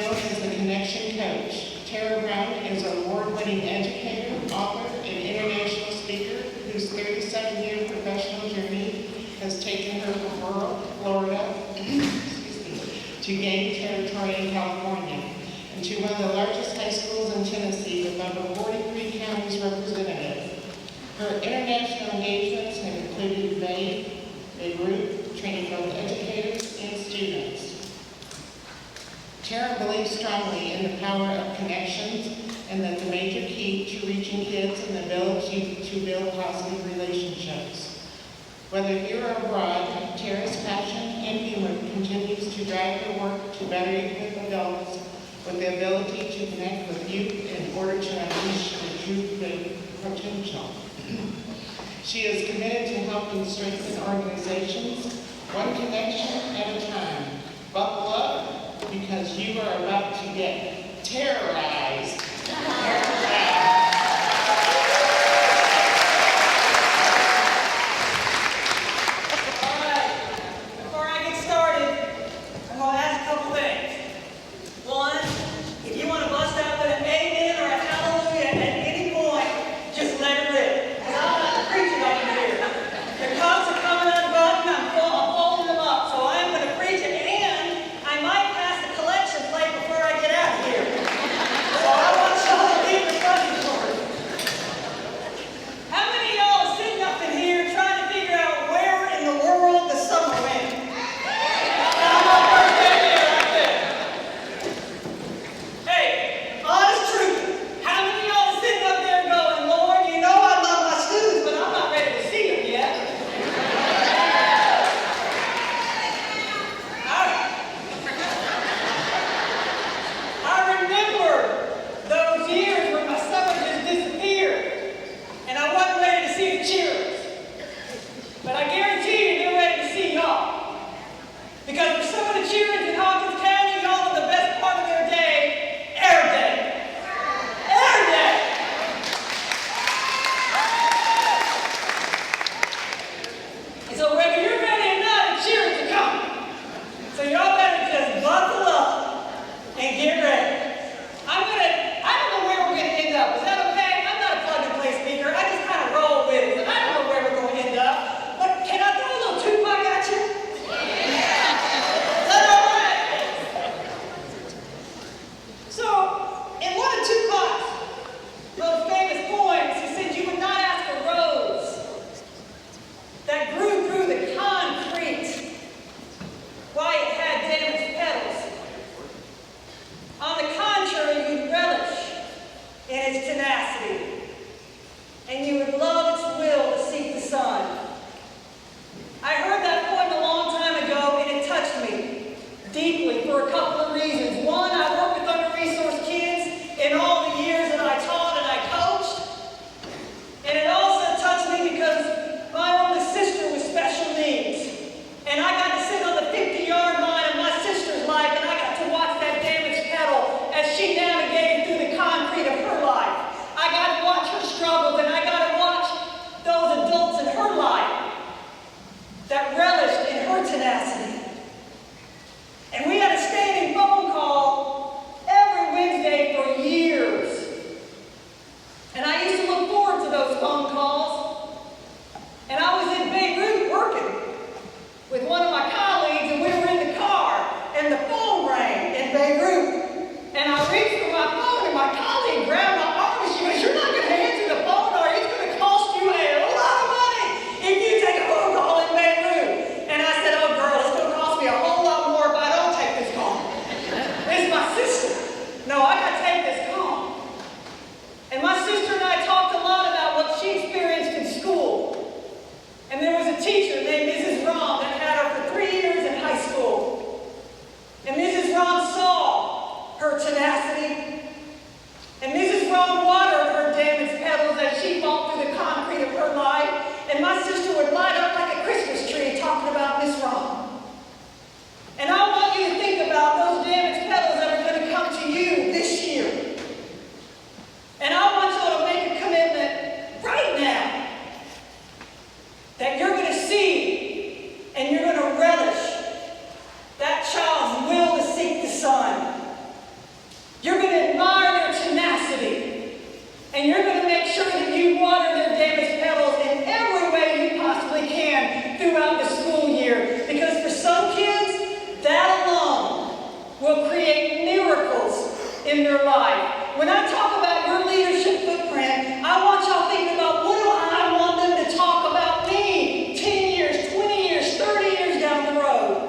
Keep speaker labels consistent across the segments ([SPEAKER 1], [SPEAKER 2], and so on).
[SPEAKER 1] Bill is the Connection Coach. Tara Brown is an award-winning educator, author, and international speaker whose 37-year professional journey has taken her from rural Florida to game territory in California and to one of the largest high schools in Tennessee with over 43 counties represented. Her international engagements have included Beirut, training both educators and students. Tara believes strongly in the power of connections and that the major key to reaching kids and the ability to build positive relationships. Whether here or abroad, Tara's passion and humor continues to drive her work to better equip adults with the ability to connect with youth in order to unleash their true potential. She is committed to helping strengthen organizations, one connection at a time. Buckle up, because you are about to get terrorized.
[SPEAKER 2] Because for some of the cheerings in Hawkins County, y'all are the best part of their day, air day. Air day. And so whether you're ready or not, the cheerings are coming. So y'all better just buckle up and get ready. I don't know where we're going to end up. Is that okay? I'm not a plug-and-play speaker. I just kind of roll with it. I don't know where we're going to end up. But can I throw a little Tupac at you? And you would love its will to seek the sun. I heard that poem a long time ago, and it touched me deeply for a couple of reasons. One, I worked with under-resourced kids in all the years that I taught and I coached. And it also touched me because my oldest sister was special needs. And I got to sit on the 50-yard line of my sister's life, and I got to watch that damaged pedal as she navigated through the concrete of her life. I got to watch her struggles, and I got to watch those adults in her life that relished in her tenacity. And we had a standing phone call every Wednesday for years. And I used to look forward to those phone calls. And I was in Beirut working with one of my colleagues, and we were in the car, and the phone rang in Beirut. And I reached for my phone, and my colleague grabbed my arm, and she goes, "You're not going to answer the phone, or it's going to cost you a lot of money if you take a phone call in Beirut." And I said, "Oh, girl, it's in their life. When I talk about your leadership footprint, I want y'all thinking about what do I want them to talk about me 10 years, 20 years, 30 years down the road.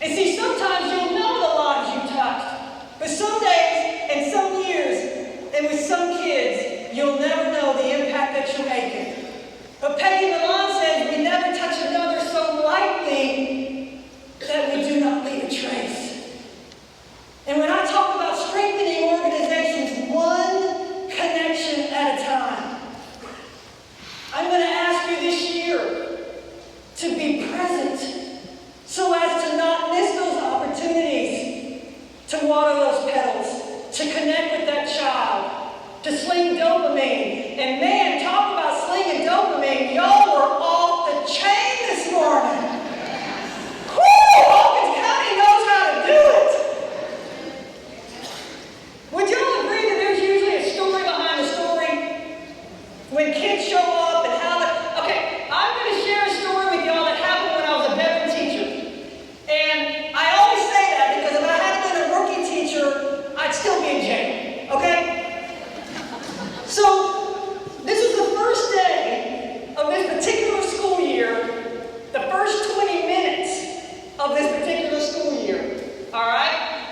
[SPEAKER 2] And see, sometimes you'll know the lives you touched, but some days and some years and with some kids, you'll never know the impact that you're making. But Peggy Milan says we never touch another so lightly that we do not leave a trace. And when I talk about strengthening organizations one connection at a time, I'm going to ask you this year to be present so as to not miss those opportunities to water those petals, to connect with that child, to sling dopamine. And man, talk about slinging dopamine. Y'all were off the chain this morning. Whew, Hawkins County knows how to do it. Would y'all agree that there's usually a story behind the story? When kids show up and how the... Okay, I'm going to share a story with y'all that happened when I was a veteran teacher. And I always say that because if I hadn't been a rookie teacher, I'd still be in jail. Okay? So, this is the first day of this particular school year, the first 20 minutes of this particular school year, all right?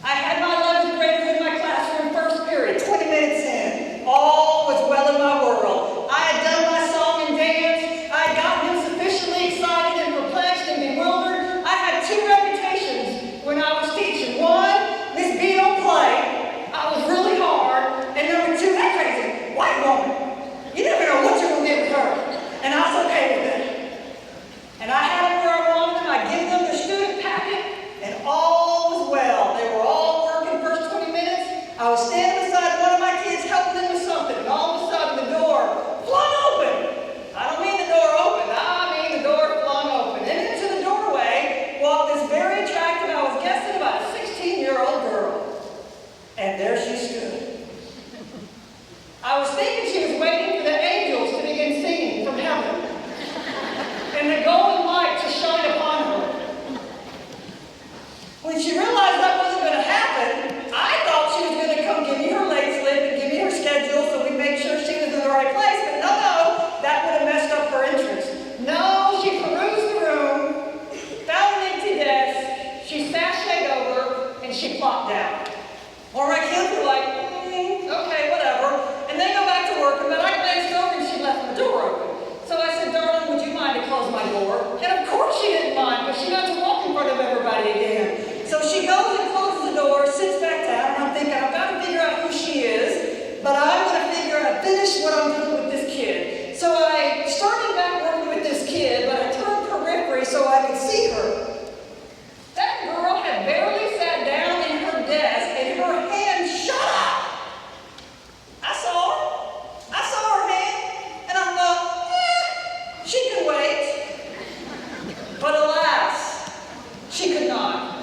[SPEAKER 2] I had my 11th graders in my classroom first period, 20 minutes in. All was well in my world. I had done my song and dance. I had gotten them sufficiently excited and perplexed and bewildered. I had 2 reputations when I was teaching. One, Miss B don't play. I was really hard. And number 2, that crazy white woman. You never know what you're going to get with her. And I was okay with it. And I had them where I wanted them. I give them their student packet, and all was well. They were all working first 20 minutes. I was standing beside one of my kids helping them with something, and all of a sudden the door flung open. I don't mean the door opened. I mean the door flung open. And into the doorway walked this very attractive, I was guessing about a 16-year-old girl. And there she stood. I was thinking she was waiting for the angels to begin singing from heaven and the golden light to shine upon her. When she realized that wasn't going to happen, I thought she was going to come give me her late slip and give me her schedule so we'd make sure she was in the right place. But no, that would have messed up her entrance. No, she perused the room, found an empty desk, she sashayed over, and she plopped down. Or my kids were like, okay, whatever. And they go back to work, and then I glanced over and she left the door open. So I said, darling, would you mind to close my door? And of course she didn't mind, but she got to walk in front of everybody again. So she goes and closes the door, sits back down, and I'm thinking, I've got to figure out who she is, but I'm going to finish what I'm doing with this kid. So I started back working with this kid, but I turned periphery so I could see her. That girl had barely sat down in her desk, and her hand shot up. I saw her hand, and I thought, she can wait. But alas, she could not.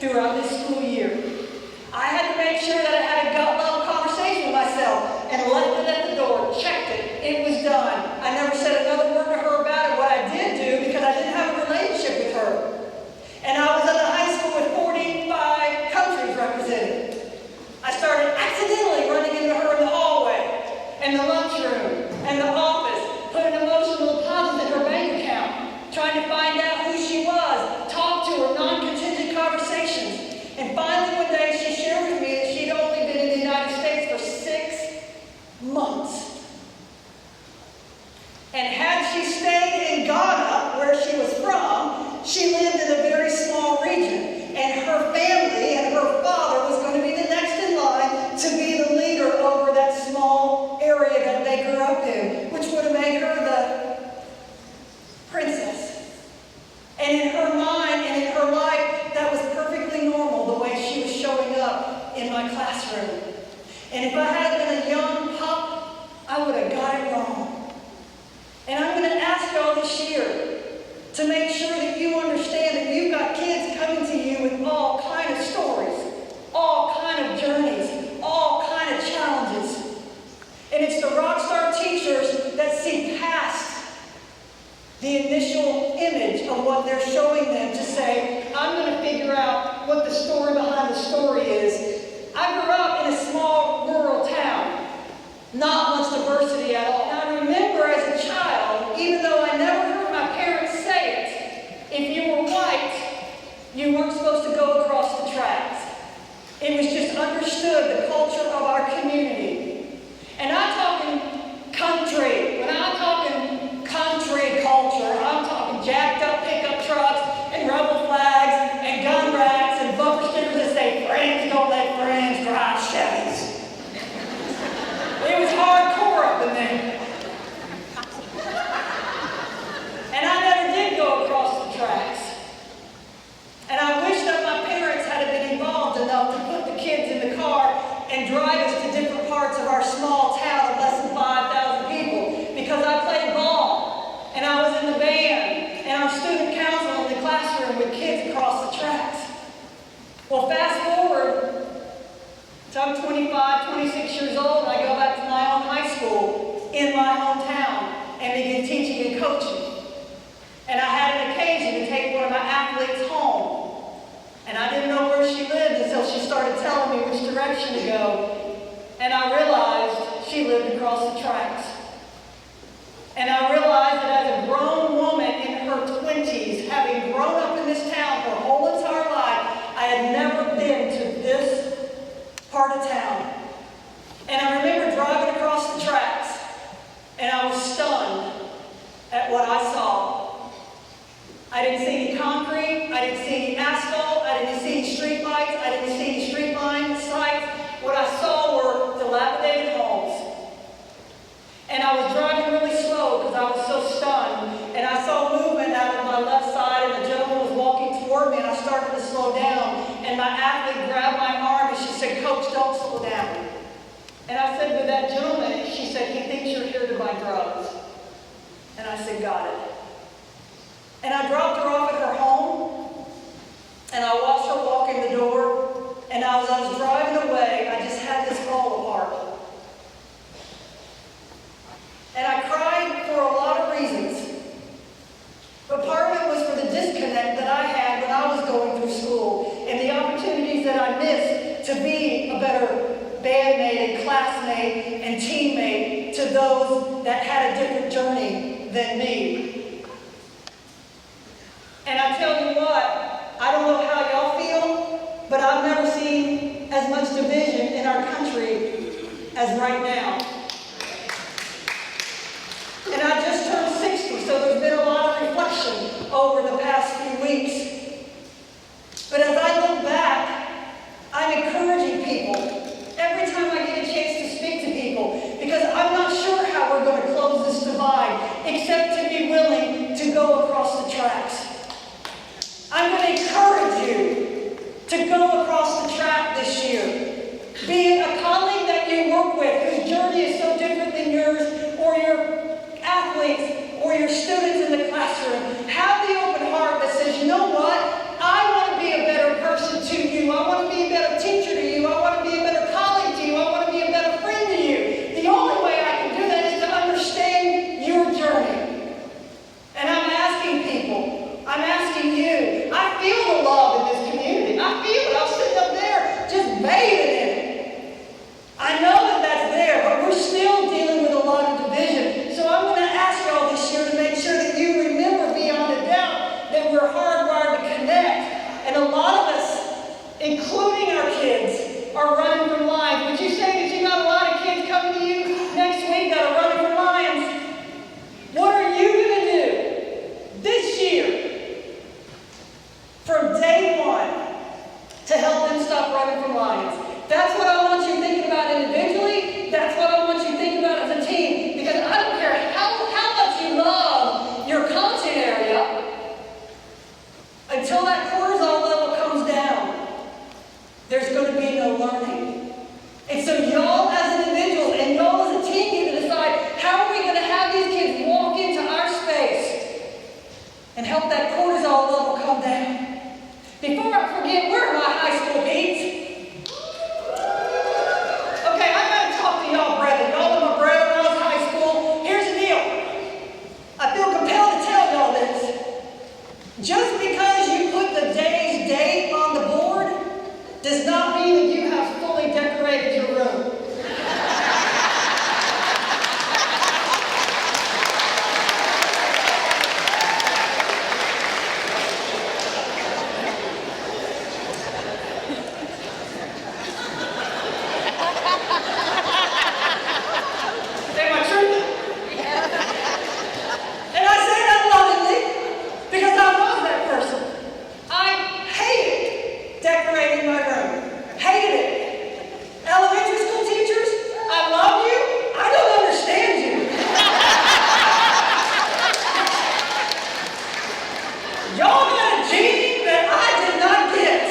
[SPEAKER 2] throughout this school year. I had to make sure that I had a gut-level conversation with myself and left it at the door, checked it, it was done. I never said another word to her about it. What I did do, because I didn't have a relationship with her. And I was at the high school with 45 countries represented. I started accidentally running into her in the hallway, in the lunchroom, and the office, putting emotional deposits in her bank account, trying to find out who she was, talk to her, non-contingent conversations. And finally one day she shared with me that she'd only been in the United States for 6 months. And had she stayed in Ghana, where she was from, she lived in a very small region. And her family and her father was going to be the next in line to be the leader over that small area that they grew up in, which would have made her the princess. And in her mind and in her life, that was perfectly normal, the way she was showing up in my classroom. And if I had been a young pup, I would have got it wrong. And I'm going to ask y'all this year to make sure that you understand that you've got kids coming to you with all kind of stories, all kind of journeys, all kind of challenges. And it's the rock star teachers that see past the initial image of what they're showing them to say, I'm going to figure out what the story behind the story is. I grew up in a small rural town, not much diversity at all. And I remember as a child, even though I never heard my parents say it, if you were white, you weren't supposed to go across the tracks. It was just understood, the culture of our community. And I'm talking country. When I'm talking country culture, I'm talking jacked up pickup trucks and rebel flags and gun racks and bumper stickers that say, friends don't let friends drive Chevys. It was hardcore up in there. And I never did go across the tracks. And I wish that my parents had been involved enough to put the kids in the car and drive us to different parts of our small town of less than 5,000 people, because I played ball, and I was in the band, and our student council in the classroom with kids across the tracks. Well, fast forward, so I'm 25, 26 years old, and I go back to my own high school in my hometown and begin teaching and coaching. And I had an occasion to take one of my athletes home. And I didn't know where she lived until she started telling me which direction to go. And I realized she lived across the tracks. And I realized that as a grown woman in her 20s, having grown up in this town her whole entire life, I had never been to this part of town. And I remember driving across the tracks, and I was stunned at what I saw. I didn't see any concrete, I didn't see any asphalt, I didn't see any street lights, I didn't see any street line sites. What I saw were dilapidated homes. And I was driving really slow because I was so stunned. And I saw movement out of my left side, and the gentleman was walking toward me, and I started to slow down. And my athlete grabbed my arm, and she said, Coach, don't slow down. And I said to that gentleman, she said, he thinks you're here to buy drugs. And I said, got it. And I dropped her off at her home, and I watched her walk in the door, and as I was driving away, I just had this fall apart. And I cried for a lot of reasons. But part of it was for the disconnect that I had when I was going through school, and the opportunities that I missed to be a better bandmate and classmate and teammate to those that had a different journey than me. And I tell you what, I don't know how y'all feel, but I've never seen as much division in our country as right now. And I just turned 60, so there's been a lot of reflection over the past few weeks. But as I look back, I'm encouraging people every time I get a chance to speak to people, because I'm not sure how we're going to close this divide, except to be willing to go across the tracks. I'm going to encourage you to go across the track this year. Be it a colleague that you work with whose journey is so different than yours, or your athletes, or your students in the classroom. Have the open heart that says, you know what? I want to be a better person too. including our kids, are running for lions. Would you say that you got a lot of kids coming to you next week that are running for lions? What are you going to do this year from day one to help them stop running from lions? That's what I want you thinking about individually. That's what I want you thinking about as a team. Because I don't care how much you love your content area, until that cortisol level comes down, there's going to be no learning. And so y'all as individuals and y'all as a team need to decide, how are we going to have these kids walk into our space and help that cortisol level come down? Before I forget, where are my high school peeps? Okay, I got to talk to y'all, brethren. Y'all are my brethren when I was in high school. Here's the deal. I feel compelled to tell y'all this. Just because you put the day's date on the board does not mean that you have fully decorated your room. Say my truth. And I say that lovingly because I was that person. I hated decorating my room. Hated it. Elementary school teachers, I love you. I don't understand you. Y'all got a gene that I did not get.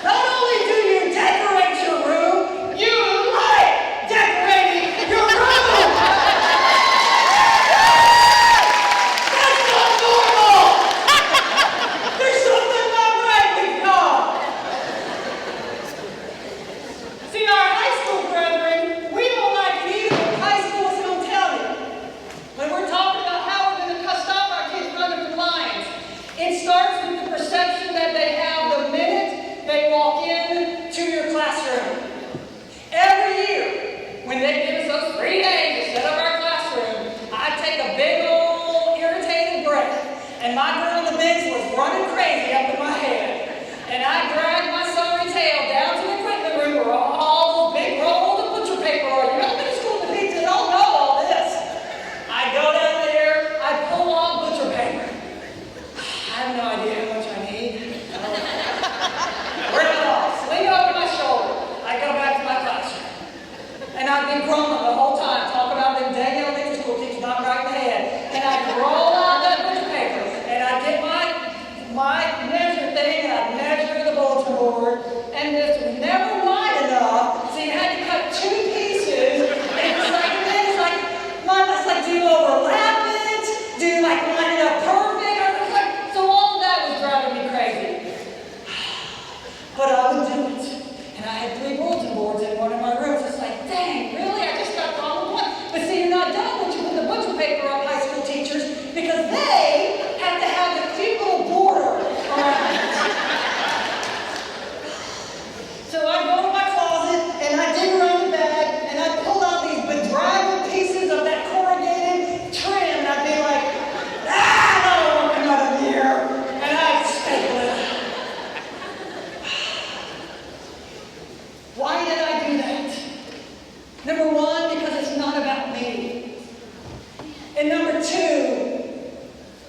[SPEAKER 2] Not only do you decorate your room, you like decorating your room. That's not normal. There's something not right with y'all. See, our high school brethren, we don't like it either. High school is going to tell you. When we're talking about how we're going to stop our kids running from lions, it starts with the perception that they have the minute they walk into your classroom. Every year, when they give us those 3 days to set up our classroom, I take a big old irritated breath, and my girl on the bench was running crazy up in my head. And I dragged my sorry tail down to the equipment room where all those big rolls of butcher paper are. You elementary school kids don't know all this. I go down there, I pull off butcher paper. I have no idea how much I need. Rip it off, sling it over my shoulder. I go back to my classroom. And I've been grumbling the whole time, talking about them dang elementary school teachers not right in the head. And I roll out that butcher paper, and I get my measure thing, and I measure the bulletin board, and this was never wide enough, so you had to cut 2 pieces, and it's like, Mom, it's like, do you overlap it? Do you like line it up perfect? So all of that was driving me crazy. But I would do it. And I had 3 bulletin boards in one of my rooms. It's like, dang, really? I just got done with one. But see, you're not done once you put the butcher paper on high school teachers, because they have to have the cute little border around it. So I go to my closet, and I dig around the bag, and I pull out these bedraggled pieces of that corrugated trim, and I'd be like, I don't want another year. And I'd staple it. Why did I do that? Number 1, because it's not about me. And number 2,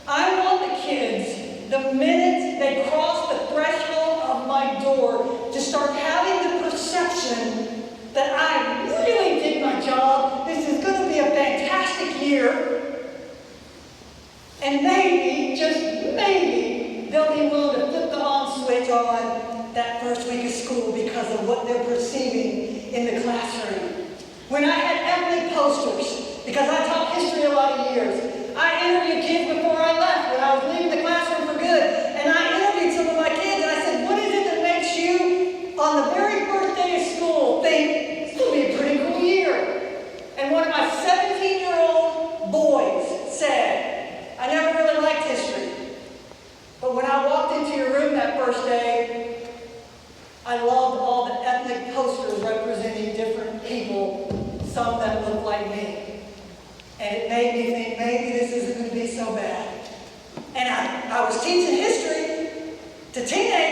[SPEAKER 2] I want the kids, the minute they cross the threshold of my door, to start having the perception that I really did my job. This is going to be a fantastic year. And maybe, just maybe, they'll be willing to flip the on switch on that first week of school because of what they're perceiving in the classroom. When I had ethnic posters, because I taught history a lot of years, I interviewed kids before I left when I was leaving the classroom for good, and I interviewed some of my kids, and I said, what is it that makes you, on the very first day of school, think, it's going to be a pretty cool year? And one of my 17-year-old boys said, I never really liked history, but when I walked into your room that first day, I loved all the ethnic posters representing different people, some that looked like me. And it made me think, maybe this isn't going to be so bad. And I was teaching history to teenagers.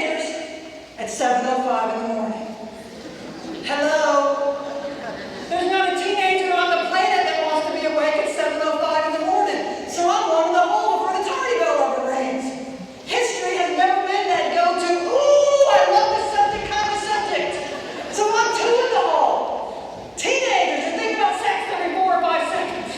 [SPEAKER 2] 7:05 in the morning. Hello? There's not a teenager on the planet that wants to be awake at 7:05 in the morning. So I'm one in the hole before the tardy bell ever rings. History has never been that go-to, ooh, I love this subject kind of subject. So I'm 2 in the hole. Teenagers that think about sex every 4 or 5 seconds.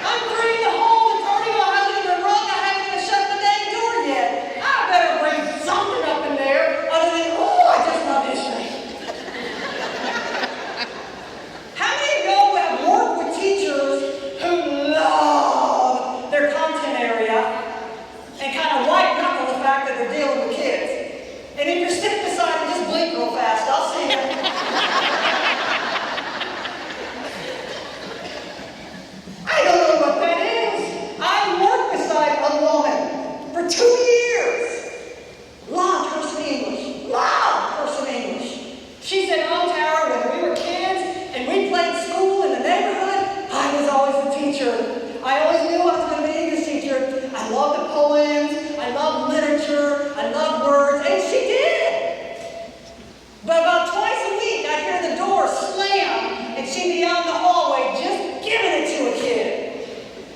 [SPEAKER 2] I'm 3 in the hole, the tardy bell hasn't even rung, I haven't even shut the dang door yet. I better bring something up in there other than, ooh, I just love history. How many of y'all have worked with teachers who love their content area and kind of white knuckle the fact that they're dealing with kids? And if you're sitting beside them, just blink real fast. I'll see you. I don't know what that is. I worked beside a woman for 2 years. Loved person English. Loved person English. She said, "Oh, Tara, when we were kids and we played school in the neighborhood, I was always the teacher. I always knew I was going to be an English teacher. I loved the poems. I loved literature. I loved words." And she did. But about twice a week, I'd hear the door slam, and she'd be out in the hallway just giving it to a kid.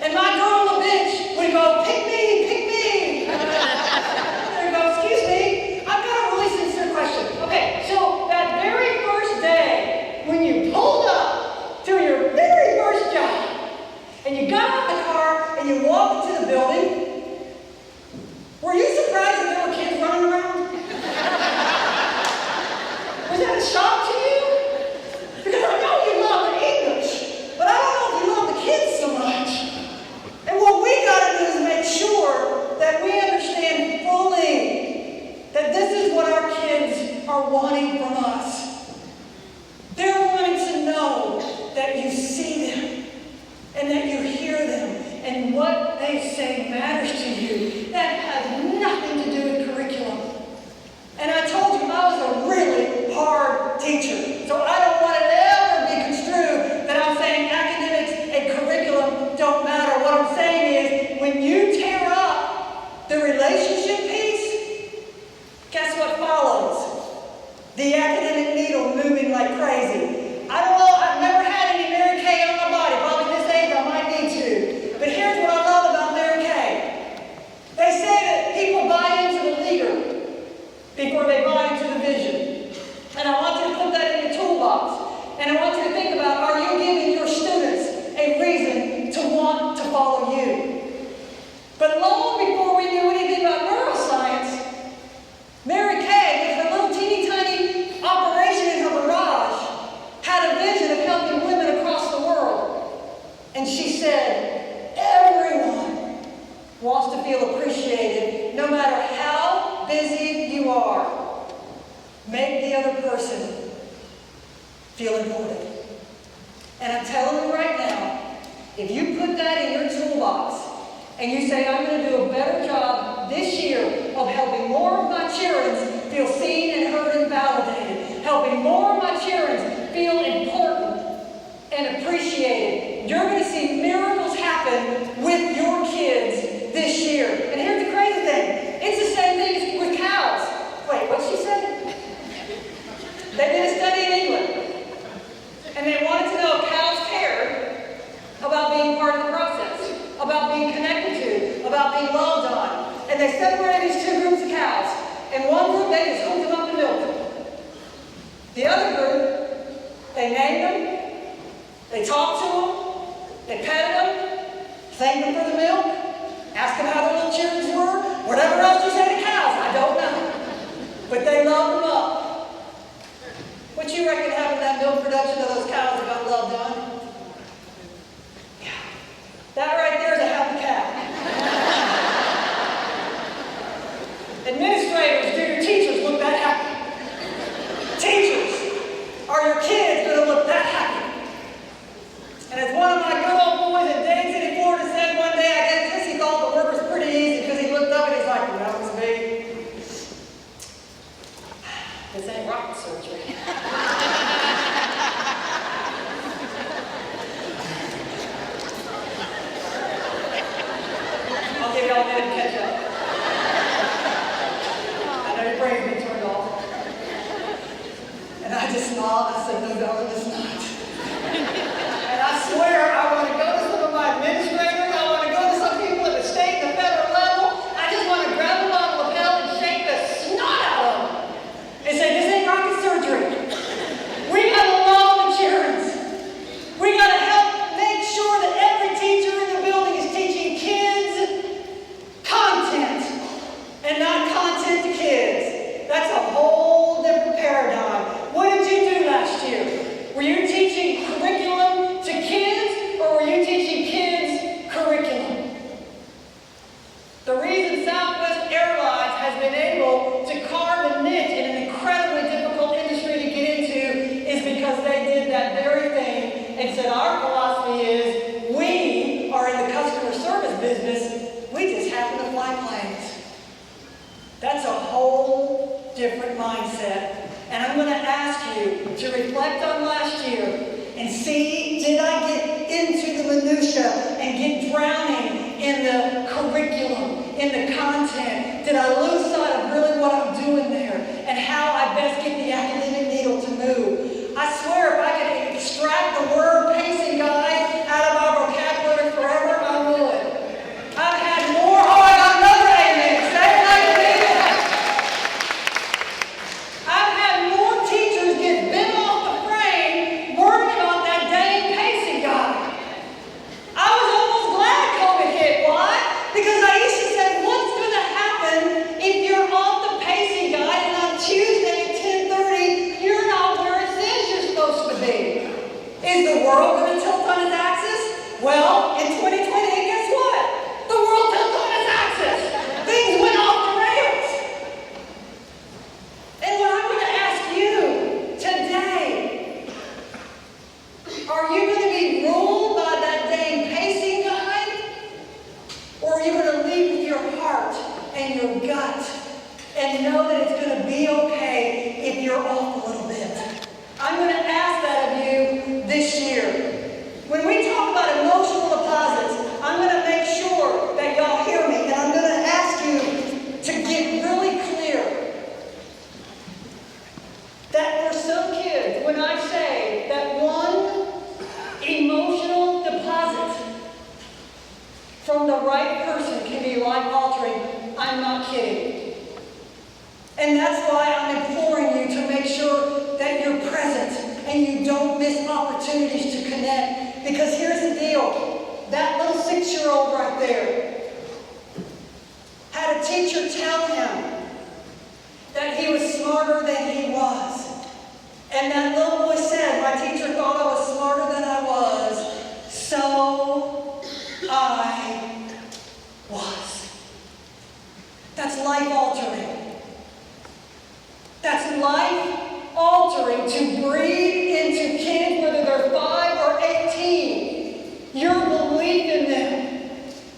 [SPEAKER 2] And my girl on the bench would go, "Pick me, pick me." I'd go, "Excuse me, I've got a really sincere question." Okay, so that very first day, when you pulled up to your very first job, and you got out of the car, and you walked into the building, were you surprised that there were kids running around? Was that a shock to you? Because I know you love the English, but I don't know if you love the kids so much. And what we got to do is make sure that we understand fully that this is what our kids are wanting from us. They're wanting to know that you see them and that you hear them and what they say matters to you. That has nothing to do with curriculum. And I told you I was a really hard teacher. So I don't want it to ever be construed that I'm saying academics and curriculum don't matter. What I'm saying is when you tear up the relationship piece, guess what follows? The academic needle moving like crazy. I don't know, I've never had any Mary Kay on my body. Probably this age I might need to. But here's what I love about Mary Kay. They say that people buy into the leader before they buy into the vision. And I want you to put that in your toolbox. And I want you to think about, are you giving your students a reason to want to follow you? But long before we knew anything about neuroscience, Mary Kay, with her little teeny tiny operation in her garage, had a vision of helping women across the world. And she said, everyone wants to feel appreciated, no matter how busy you are. Make the other person feel important. And I'm telling you right now, if you put that in your toolbox and you say, I'm going to do a better job this year of helping more of my children feel seen and heard and validated, helping more of my children feel important and appreciated, you're going to see miracles happen with your kids this year. And here's the crazy thing. It's the same thing with cows. Wait, what'd she say? They did a study in England, and they wanted to know if cows cared about being part of the process, about being connected to, about being loved on. And they separated these 2 groups of cows. In one group, they just hooked them up and milked them. The other group, they named them, they talked to them, they petted them, thanked them for the milk, asked them how their little chickens were, whatever else you say to cows, I don't know. But they loved them up. What you reckon happened to that milk production of those cows that got loved on? Yeah. That right there is a happy cow. Administrators, do your teachers look that happy? Teachers, are your kids going to look that happy? And as one of my good old boys in Dane City, Florida said one day, I guess he thought the work was pretty easy because he looked up and he's like, that was me. This ain't rocket surgery. I'll give y'all a minute to catch up. I know your brain's been turned different mindset. And I'm going to ask you to reflect on last year and see, did I get into the minutia and get drowning in the curriculum, in the content? Did I lose sight of really what I'm doing there and how I best get the academic needle to move? I swear, if I could extract the word pacing guide out of our vocabulary forever, I would. I've had more. Oh, I got another amen. Say it like you mean it. I've had more teachers get bent off the frame worrying about that dang pacing guide. I was almost glad COVID hit. Why? Because Aisha said, what's going to happen if you're off the pacing guide and on Tuesday at 10:30 you're not where it says you're supposed to be? Is the world going to tilt on its axis? Well, in 2020, guess what? The world tilted on its axis. Things went off the rails. And what I'm going to ask you today, are you going to be ruled by that dang pacing guide? Or are you going to lead with your heart and your gut and know that it's going to be okay if you're off a little bit? I'm going to ask that of you this year. When we talk about emotional deposits, I'm going to make sure that y'all hear me, and I'm going to ask you to get really clear that for some kids, when I say that one emotional deposit from the right person can be life-altering, I'm not kidding. And that's why I'm imploring you to make sure that you're present and you don't miss opportunities to connect. Because here's the deal. That little 6-year-old right there had a teacher tell him that he was smarter than he was. And that little boy said, my teacher thought I was smarter than I was, so I was. That's life-altering. That's life-altering to breathe into kids, whether they're 5 or 18, your belief in them.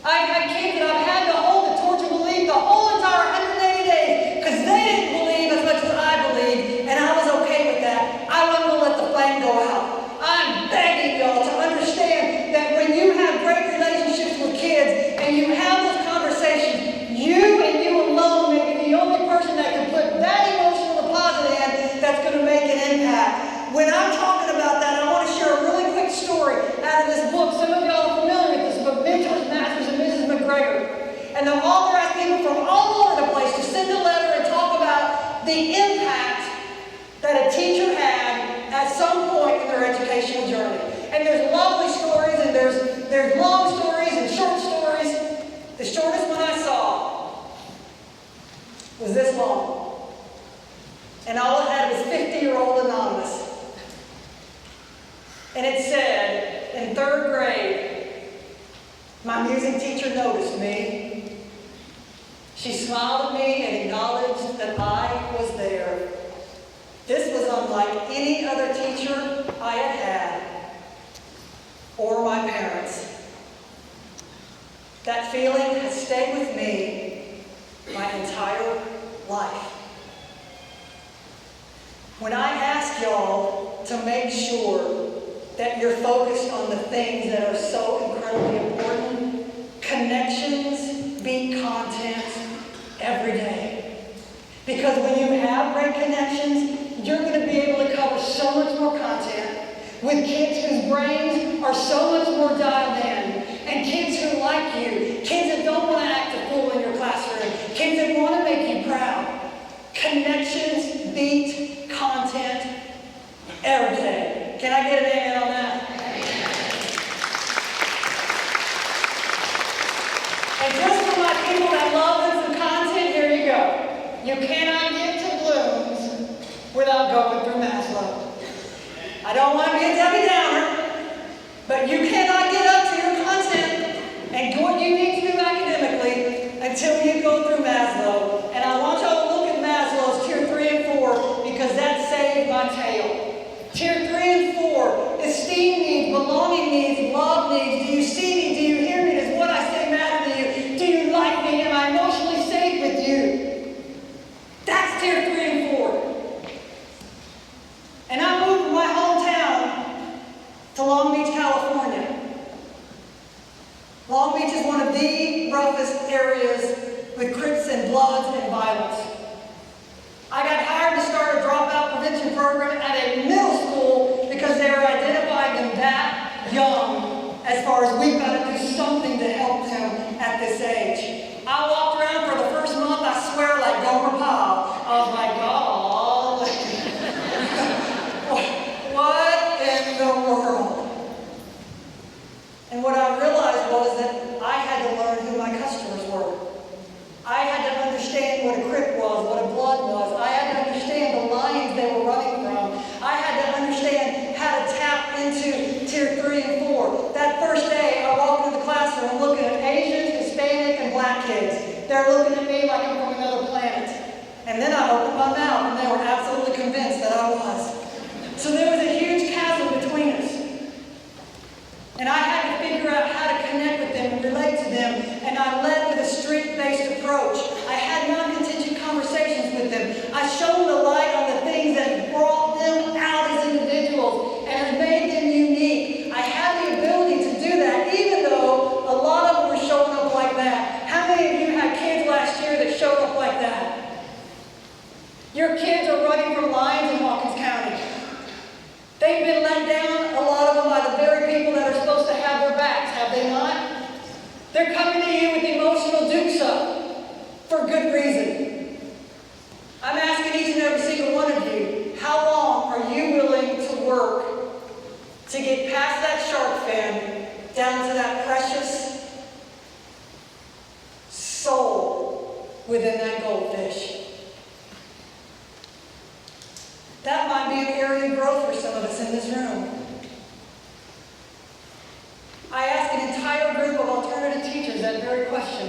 [SPEAKER 2] I've had kids that I've had to hold the torch of belief the whole entire 180 days because they didn't believe as much as I believed, and I was okay with that. I wasn't going to let the flame go out. I'm begging y'all to understand that when you have great relationships with kids and you have those conversations, you and you alone may be the only person that can put that emotional deposit in that's going to make an impact. When I'm talking about that, I want to share a really quick story out of this book. Some of y'all are familiar with this book, Mentors, Masters, and Mrs. McGregor. And the author asked people from all over the place to send a letter and talk about the impact that a teacher had at some point in their educational journey. And there's lovely stories, and there's long stories and short stories. The shortest one I saw was this long. And all it had was 50-year-old anonymous. And it said, in 3rd grade, my music teacher noticed me. She smiled at me and acknowledged that I was there. This was unlike any other teacher I had had, or my parents. That feeling has stayed with me my entire life. When I ask y'all to make sure that you're focused on the things that are so incredibly important, connections beat content every day. Because when you have great connections, you're going to be able to cover so much more content with kids whose brains are so much more dialed in, and kids who like you, kids that don't want to act a fool in your classroom, kids that want to make you proud. Connections beat content every day. Can I get an amen on that? And just for my people that love them some content, here you go. You cannot get to Bloom's without going through Maslow. I don't want to be a Debbie Downer, but you cannot get up to your content and do what you need to do academically until you go through Maslow. And I want y'all to look at Maslow's tier 3 and 4 because that saved my tail. Tier 3 and 4, esteem needs, belonging needs, love needs. Do you see me? Do you hear me? Does what I say matter to you? Do you like me? Am I emotionally safe with you? That's tier 3 and And I had to figure out how to connect with them and relate to them. And I led with a strength-based approach. I had non-contingent conversations with them. I shone the light on the things that brought them out as individuals and made them unique. I had the ability to do that, even though a lot of them were showing up like that. How many of you had kids last year that showed up like that? Your kids are running from lions in Hawkins County. They've been let down, a lot of them, by the very people that are supposed to have their backs, have they not? They're coming to you with emotional dukes-up for good reason. I'm asking each and every single one of you, how long are you willing to work to get past that shark fin down to that precious soul within that goldfish? That might be an area of growth for some of us in this room. I asked an entire group of alternative teachers that very question.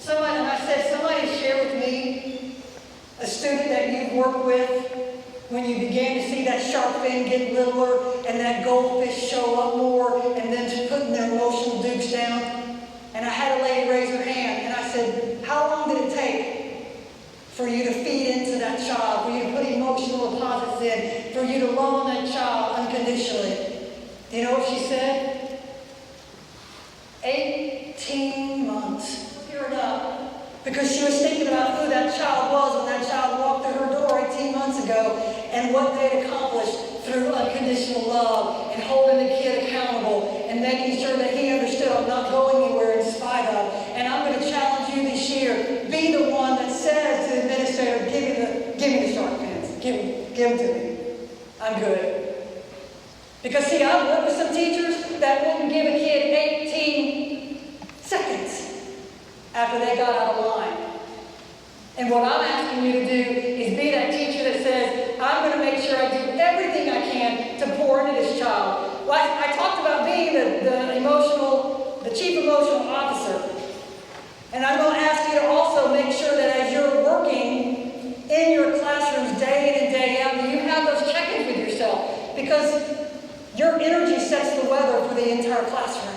[SPEAKER 2] And I said, somebody share with me a student that you've worked with when you began to see that shark fin get littler and that goldfish show up more and then just putting their emotional dukes down. And I had a lady raise her hand and I said, how long did it take for you to feed into that child, for you to put emotional deposits in, for you to love on that child unconditionally? Do you know what she said? 18 months. Hear it up. Because she was thinking about who that child was when that child walked through her door 18 months ago and what they'd accomplished through unconditional love and holding the kid accountable and making sure that he understood I'm not going anywhere in spite of. And I'm going to challenge you this year. Be the one that says to the administrator, give me the shark fins. Give them to me. I'm good. Because see, I've worked with some teachers that wouldn't give a kid 18 seconds after they got out of line. And what I'm asking you to do is be that teacher that says, I'm going to make sure I do everything I can to pour into this child. Well, I talked about being the chief emotional officer. And I'm going to ask you to also make sure that as you're working in your classrooms day in and day out, that you have those check-ins with yourself. Because your energy sets the weather for the entire classroom.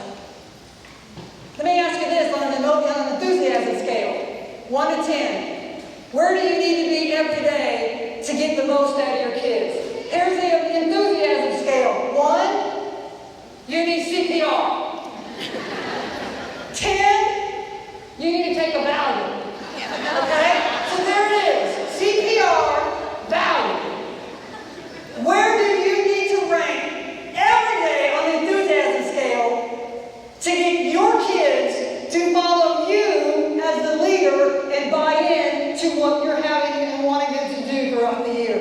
[SPEAKER 2] Let me ask you this on an enthusiasm scale, 1 to 10. Where do you need to be every day to get the most out of your kids? Here's the enthusiasm scale. 1, you need CPR. 10, you need to take a Valium. Okay? So there it is. CPR, Valium. Where do you need to rank every day on the enthusiasm scale to get your kids to follow you as the leader and buy in to what you're having and wanting them to do throughout the year?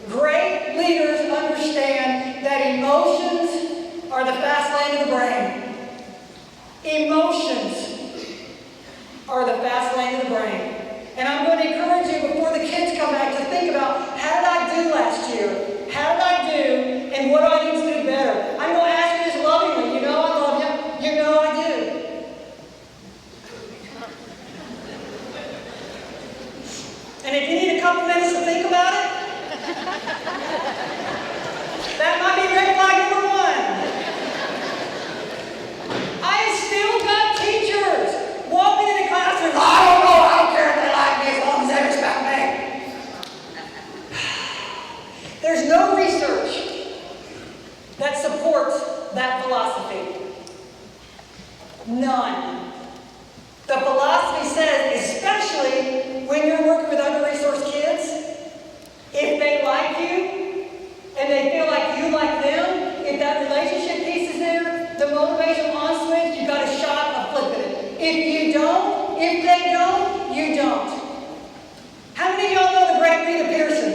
[SPEAKER 2] Great leaders understand that emotions are the fast lane of the brain. Emotions are the fast lane of the brain. And I'm going to encourage you before the kids come back to think about, how did I do last year? How did I do? And what do I need to do better? I'm going to ask you this lovingly. You know I love you. You know I do. And if you need a couple minutes to think about it, that might be red flag number 1. I have still got teachers walking into classrooms. I don't know. I don't care if they like me as long as they respect me. There's no research that supports that philosophy. None. The philosophy says, especially when you're working with under-resourced kids, if they like you and they feel like you like them, if that relationship piece is there, the motivation on switch, you got a shot of flipping it. If they don't, you don't. How many of y'all know the great Rita Pearson?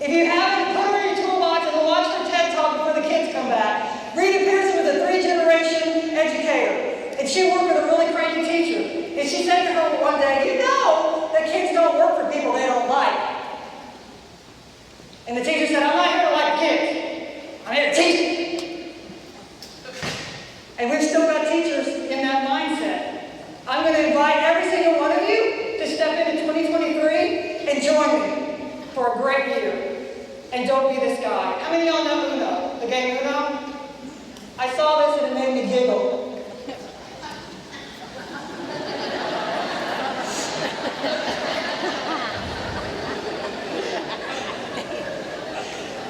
[SPEAKER 2] If you haven't, put her in your toolbox and watch her TED Talk before the kids come back. Rita Pearson was a 3-generation educator, and she worked with a really cranky teacher. And she said to her one day, you know that kids don't work for people they don't like. And the teacher said, I'm not here to like kids. I'm here to teach. And we've still got teachers in that mindset. I'm going to invite every single one of you to step into 2023 and join me for a great year. And don't be this guy. How many of y'all know Uno? The game Uno? I saw this and it made me giggle.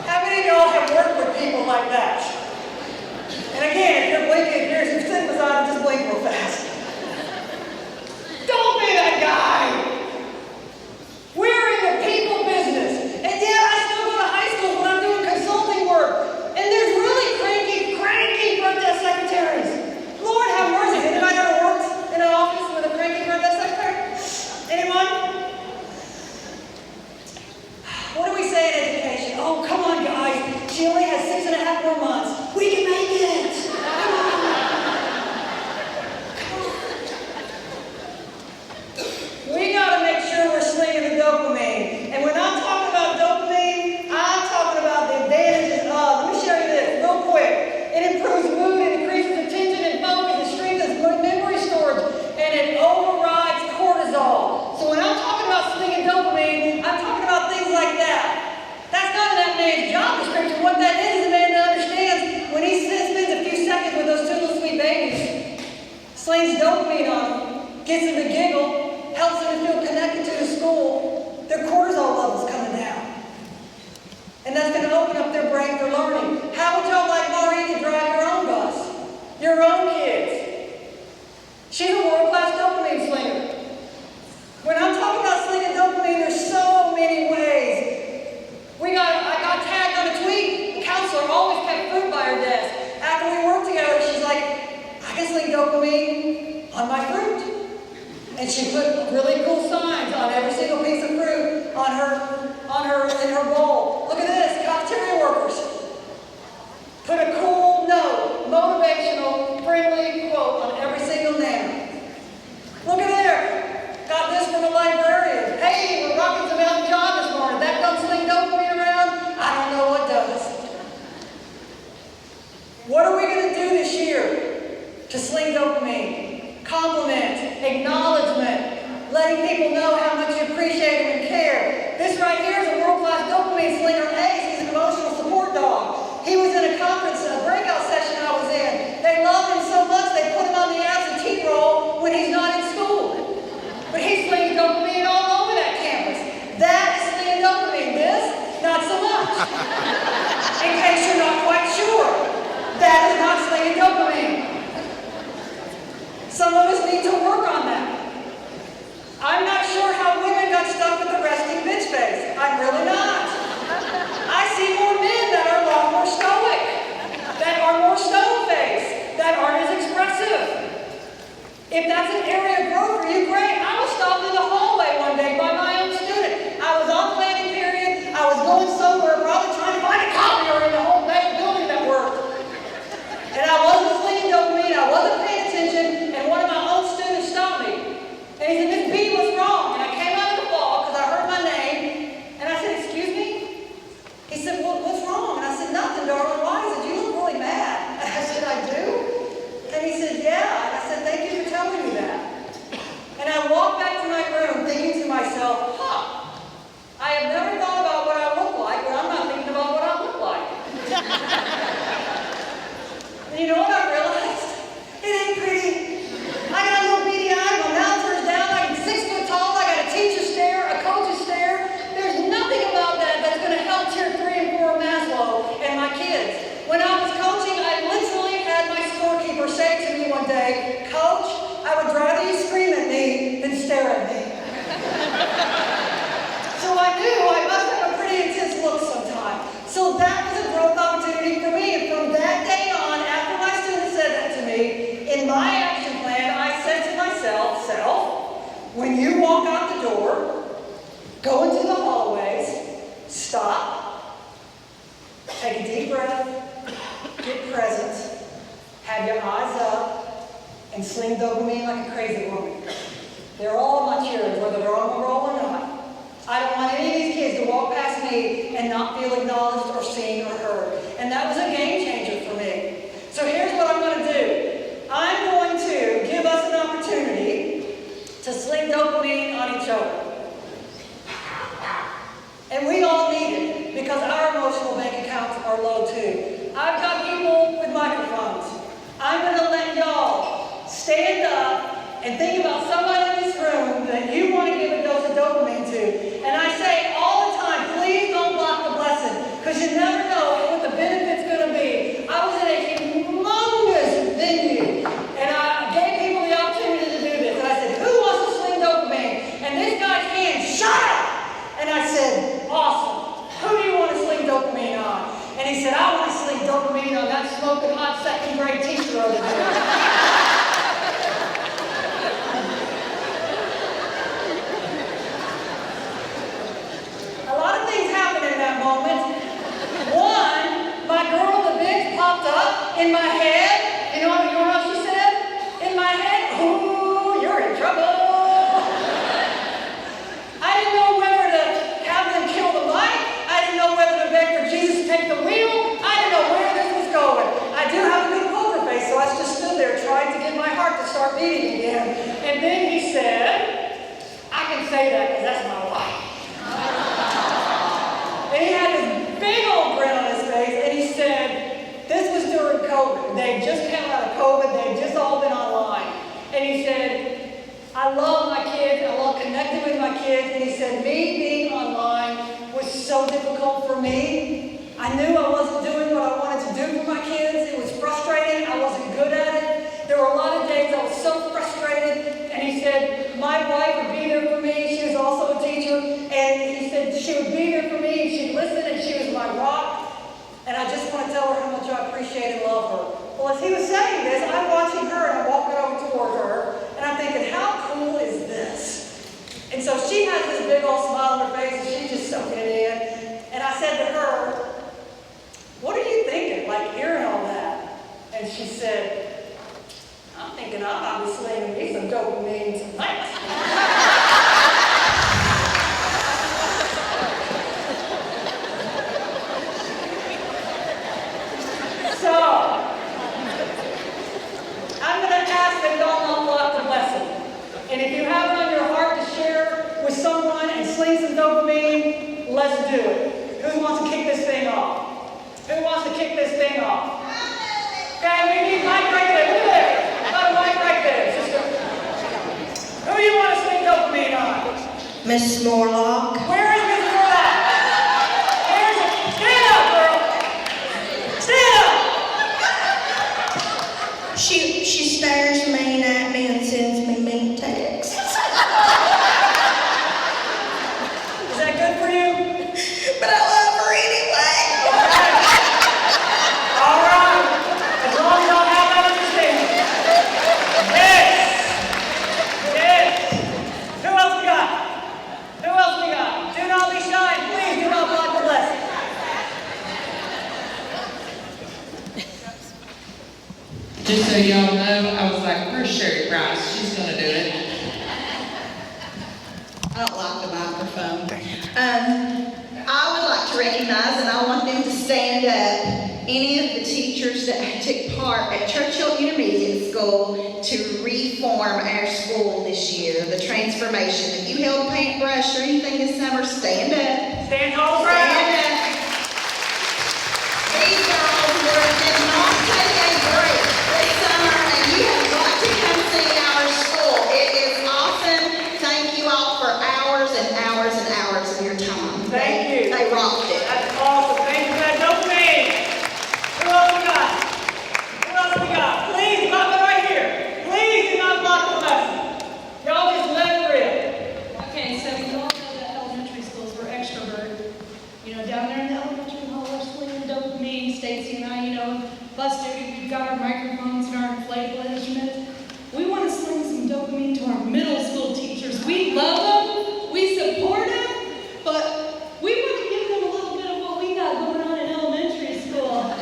[SPEAKER 2] How many of y'all have worked with people like that? And again, if you're blinking, if you're sitting beside them, just blink real fast. Don't be that guy. We're in the people business. And yet I still go to high school when I'm doing consulting work. And there's really cranky front desk secretaries. Lord have mercy. Anybody ever worked in an office with a cranky front desk secretary? Anyone? What do we say in education? Oh, come on, guys. She only has 6.5 more months. We can make it. Come on. We got to make sure we're slinging the dopamine. And when I'm talking about dopamine, I'm talking about the advantages of. Let me share you this real quick. It improves mood, it increases attention and focus, it strengthens memory storage, and it overrides cortisol. So when I'm talking about slinging dopamine, I'm talking about things like that. That's not in that man's job description. What that is a man that understands when he spends a few seconds with those two little sweet babies, slings dopamine on them, gets them to giggle, helps them to feel connected to the school, their cortisol levels coming down. And that's going to open up their brain for learning. How would y'all like Maureen to drive your own bus? Your own kids? She's a world-class dopamine slinger. When I'm talking about slinging dopamine, there's so many ways. I got tagged on a tweet. The counselor always kept fruit by her desk. After we worked together, she's like, I can sling dopamine on my fruit. And she put really cool signs on every single piece of fruit in her bowl. Look at this, cafeteria workers. Put a cool note, motivational, friendly quote on every single name. Look at there. Got this from a librarian. Hey, we're rocking some Elton John this morning. That don't sling dopamine around? I don't know what does. What are we going to do this year to sling dopamine? Compliment, acknowledgement, letting people know how much you appreciate them and care. This right here is a world-class dopamine slinger. Ace, he's an emotional support dog. He was in a conference, a breakout session I was in. They loved him so much they put him on the absentee roll when he's not in school. But he slings dopamine all over that campus. That is slinging dopamine. This, not so much. In case you're not quite sure, that is not slinging dopamine. Some of us need to work on that. I'm not sure how women got stuck with the resting bitch face. I'm really not. I see more men that are a lot more stoic, that are more stone-faced, that aren't as expressive. If that's an area of growth for you, great. I was stopped in the hallway one day by my own student. I was on planning period. I was going somewhere, probably trying to find a copier in the whole building that worked. And I wasn't slinging dopamine. I wasn't paying attention. And one of my own students stopped me. And he said, Miss B, what's wrong? And I came out of the ball because I heard my name. And I said, excuse me? He said, well, what's wrong? And I said, nothing, darling. Why? He said, you look really mad. And I said, I do? And he said, yeah. And I said, thank you for telling me that. And I walked back to my room thinking to myself, I have never thought about what I look like, but I'm not thinking about what I look like. And you know what I realized? It ain't pretty. I got a little beady eye, my mouth turns down like I'm 6 foot tall, I got a teacher's stare, a coach's stare. There's nothing about that that's going to help tier 3 and 4 Maslow and my kids. When I was coaching, I literally had my scorekeeper say to me one day, Coach, I would rather you scream at me than stare at me. So I knew I must have a pretty intense look sometime. So that was a growth opportunity for me. And from that day on, after my student said that to me, in my action plan, I said to myself, when you walk out the door, go into the hallways, stop, take a deep breath, get present, have your eyes up, and sling dopamine like a crazy woman. They're all my cheerleaders, whether they're on the roll or not. I don't want any of these kids to walk past me and not feel acknowledged or seen or heard. And that was a game changer for me. So here's what I'm going to do. I'm going to give us an opportunity to sling dopamine on each other. And we all need it because our emotional bank accounts are low too. I've got people with microphones. and think about somebody in this room that you want to give a dose of dopamine to. And I say all the time, please don't block the blessing, because you never know what the benefit's going to be. I was in a humongous venue, and I gave people the opportunity to do this. And I said, who wants to sling dopamine? And this guy's hand shot up. And I said, awesome. Who do you want to sling dopamine on? And he said, I want to sling dopamine on that smoking hot second grade teacher over there. A lot of things happened in that moment. One, my girl on the bench popped up in my head. You know what she said? In my head, ooh, you're in trouble. I didn't know whether to have them kill the mic. I didn't know whether to beg for Jesus to take the wheel. I didn't know where this was going. I do have a good poker face, so I just stood there trying to get my heart to start beating again. And then he said, I can say that because that's my wife. And he had this big old grin on his face, and he said, this was during COVID. They had just come out of COVID. They had just all been online. And he said, I love my kids. I love connecting with my kids. And he said, me being online was so difficult for me. I knew I wasn't doing what I wanted to do for my kids. It was frustrating. I wasn't good at it. There were a lot of days I was so frustrated. And he said, my wife would be there for me. She was also a teacher. And he said she would be there for me. And she'd listen, and she was my rock. And I just want to tell her how much I appreciate and love her. Well, as he was saying this, I'm watching her, and I'm walking over toward her. And I'm thinking, how cool is this? And so she has this big old smile on her face, and she's just soaking it in. And I said to her, what are you thinking, like hearing all that? And she said, I'm thinking I'll be slinging me some dopamine tonight. So, I'm going to ask that y'all not block the blessing. And if you have it on your heart to share with someone and sling some dopamine, let's do it. Who wants to kick this thing off? Who wants to kick this thing off? Okay, we need Mike right there. Who there? Got a Mike right there, sister. Who do you want to sling dopamine on?
[SPEAKER 3] Miss Morlock.
[SPEAKER 2] Where is Miss Morlock? Where is it? Stand up, girl. Stand up.
[SPEAKER 3] She stares mean at me and sends me mean texts.
[SPEAKER 2] Is that good for you?
[SPEAKER 3] But I love her anyway.
[SPEAKER 2] All right. As long as y'all have that understanding. Yes. Yes. Who else we got? Who else we got? Do not be shy. Please do not block the blessing.
[SPEAKER 4] Just so y'all know, I was like, where's Sherry Price? She's gonna do it.
[SPEAKER 3] I don't like the microphone. I would like to recognize, and I want them to stand up, any of the teachers that took part at Churchill Intermediate School to reform our school this year, the transformation. If you held a paintbrush or anything this summer, stand up.
[SPEAKER 2] Stand tall,
[SPEAKER 3] Stand up. These girls did not take a break this summer, and you have got to come see our school. It is awesome. Thank you all for hours and hours and hours of your time.
[SPEAKER 2] Thank you.
[SPEAKER 3] They rocked it.
[SPEAKER 2] That's awesome. Thank you for that dopamine. Who else we got? Who else we got? Please, block it right here. Please do not block the lesson. Y'all just let it rip.
[SPEAKER 5] Okay, so you all know that elementary schools were extrovert. You know, down there in the elementary hall, we're slinging dopamine. Stacy and I, bus duty, we've got our microphones and our inflatable instruments. We want to sling some dopamine to our middle school teachers. We love them, we support them, but we want to give them a little bit of what we got going on in elementary school.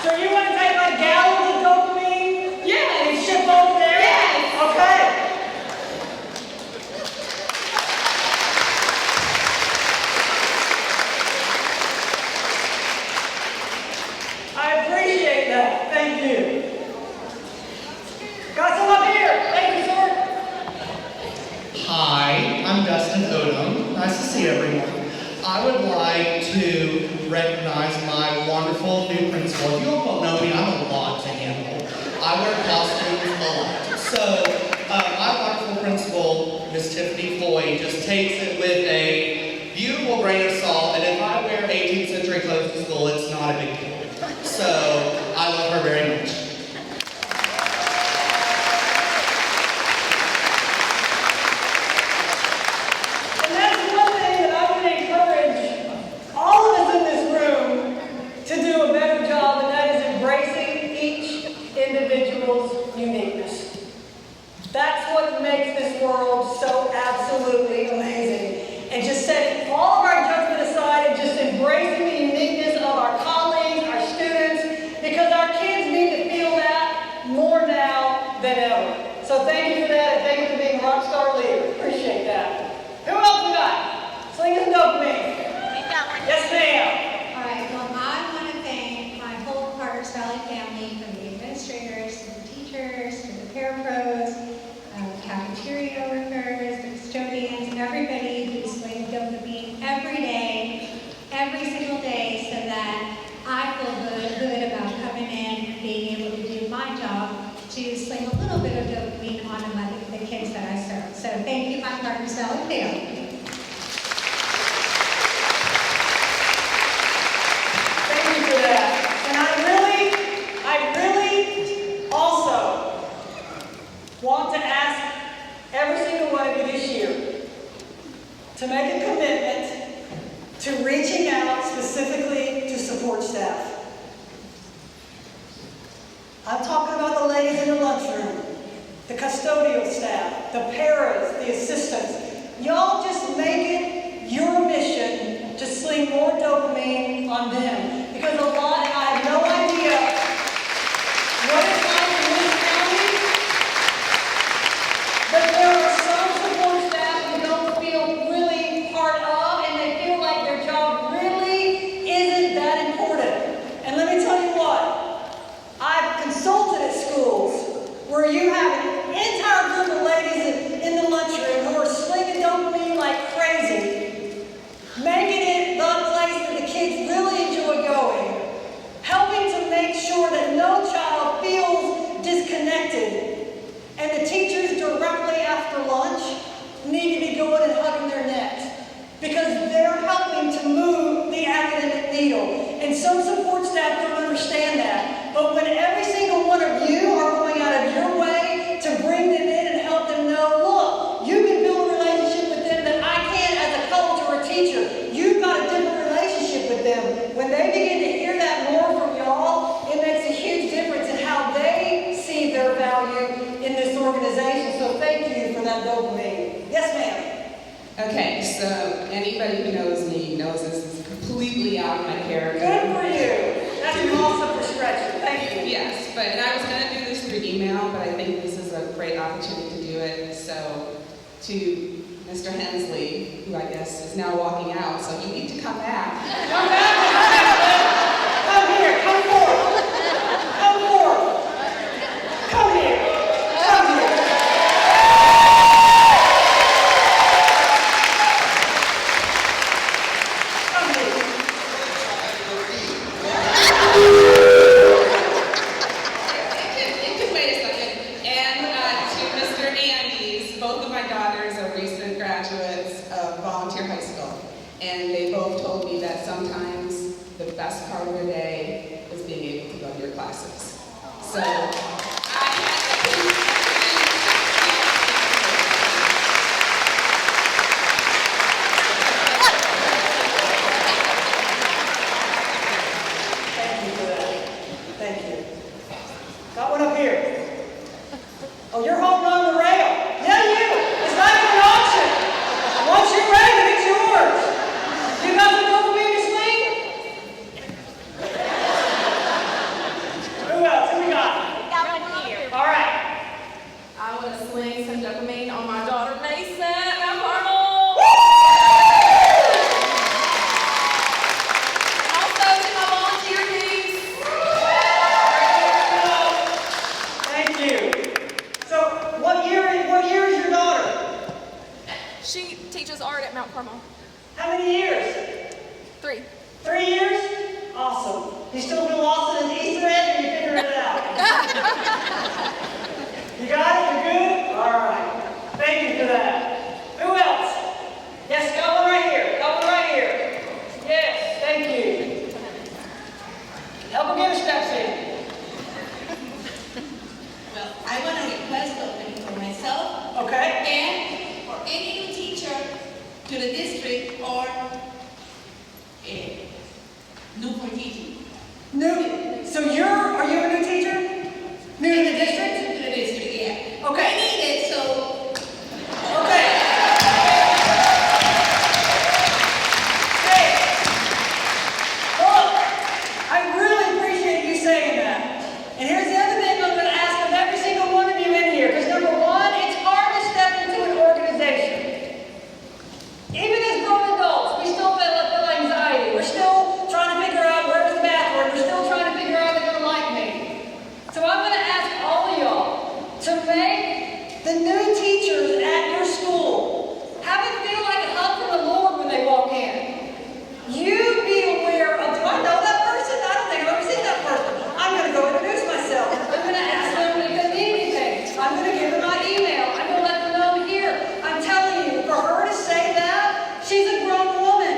[SPEAKER 2] So you want to take like gallons of dopamine?
[SPEAKER 5] Yeah,
[SPEAKER 2] And ship over there?
[SPEAKER 5] Yes.
[SPEAKER 2] Okay. I appreciate that. Thank you. Got some up here. Thank you, sir.
[SPEAKER 6] Hi, I'm Dustin Odom. Nice to see everyone. I would like to recognize my wonderful new principal. If you all don't know me, I'm a lot to handle. I wear costumes a lot. So our wonderful principal, Miss Tiffany Floyd, just takes it with a beautiful grain of salt, and if I wear 18th century clothes to school, it's not a big deal. So I love her very much.
[SPEAKER 2] And that's one thing that I would encourage all of us in this room to do a better job, and that is embracing each individual's uniqueness. That's what makes this world so absolutely amazing. And just setting all of our judgment aside and just embracing the uniqueness of our colleagues, our students, because our kids need to feel that more now than ever. So thank you for that, and thank you for being a rock star leader. Appreciate that. Who else we got? Slinging some dopamine. Yes, ma'am.
[SPEAKER 7] All right, well, I want to thank my whole Carters Valley family, from the administrators to the teachers to the parapros, cafeteria workers, the custodians, everybody who's slaying dopamine every day, every single day, so that I feel good about coming in and being able to do my job to sling a little bit of dopamine on the kids that I serve. So thank you, my Carters Valley family.
[SPEAKER 2] Thank you for that. And I really also want to ask every single one of you this year to make a commitment to reaching out specifically to support staff. I'm talking about the ladies in the lunchroom, the custodial staff, the paras, the assistants. Y'all just make it your mission to sling more dopamine on them. Because a lot, and I have no idea what it's like in this county, but there are some support staff who don't feel really part of, and they feel like their job really isn't that important. And let me tell you what, I've consulted at schools where you have an entire group of ladies in the lunchroom who are slinging dopamine like crazy, making it the place that the kids really enjoy going, helping to make sure that no child feels disconnected, and the teachers directly after lunch need to be going and hugging their necks because they're helping to move the academic needle. And some support staff don't understand that. But when every single one of you are going out of your way to bring them in and help them know, look, you can build a relationship with them that I can't as a coach or a teacher. You've got a different relationship with them. When they begin to hear that more from y'all, it makes a huge difference in how they see their value in this organization. So thank you for that dopamine. Yes, ma'am.
[SPEAKER 4] Okay, so anybody who knows me knows this is completely out of my character.
[SPEAKER 2] Good for you. That's awesome for stretching. Thank you.
[SPEAKER 4] Yes, but and I was going to do this through email, but I think this is a great opportunity to do it. So to Mr. Hensley, who I guess is now walking out, so you need to come back.
[SPEAKER 2] Come back. Come here. Come forward. Come forward. Come here. Come here. Come here.
[SPEAKER 4] It could wait a second. And to Mr. Andes, both of my daughters are recent graduates of Volunteer High School. And they both told me that sometimes the best part of their day is being able to go to your classes. So I
[SPEAKER 2] Thank you for that. Thank you. Got one up here. Oh, you're holding on the rail. Yeah, you. It's not an auction. Once you're ready, it's yours. You got the dopamine to sling? Who else? Who we got?
[SPEAKER 8] Got one here.
[SPEAKER 2] All right.
[SPEAKER 8] I want to sling some dopamine on my daughter Mason at Mount Carmel. Also to my volunteer teams.
[SPEAKER 2] Thank you. So, what year is your daughter?
[SPEAKER 8] She teaches art at Mount Carmel.
[SPEAKER 2] How many years?
[SPEAKER 8] 3.
[SPEAKER 2] 3 years? Awesome. You still feel lost in an Easter egg, or you figuring it out? You got it? You're good? All right. Thank you for that. Who else? Yes, got one right here. Got one right here. Yes, thank you. Help her get her steps in.
[SPEAKER 9] Well, I want to request opening for myself
[SPEAKER 2] Okay.
[SPEAKER 9] and for any new teacher to the district or new for teaching.
[SPEAKER 2] New. So are you a new teacher? New to the district?
[SPEAKER 9] To the district, yeah.
[SPEAKER 2] Okay.
[SPEAKER 9] I need it, so
[SPEAKER 2] Okay. Hey. Look, I really appreciate you saying that. And here's the other thing I'm going to ask of every single one of you in here. Because number one, it's hard to step into an organization. Even as grown adults, we still feel anxiety. We're still trying to figure out where's the bathroom. We're still trying to figure out if they're going to like me. So I'm going to ask all of y'all to make the new teachers at your school have it feel like a hug from the Lord when they walk in. You be aware of, do I know that person? I don't think I've ever seen that person. I'm going to go introduce myself. I'm going to ask them if they need anything. I'm going to give them my email. I'm going to let them know I'm here. I'm telling you, for her to say that, she's a grown woman.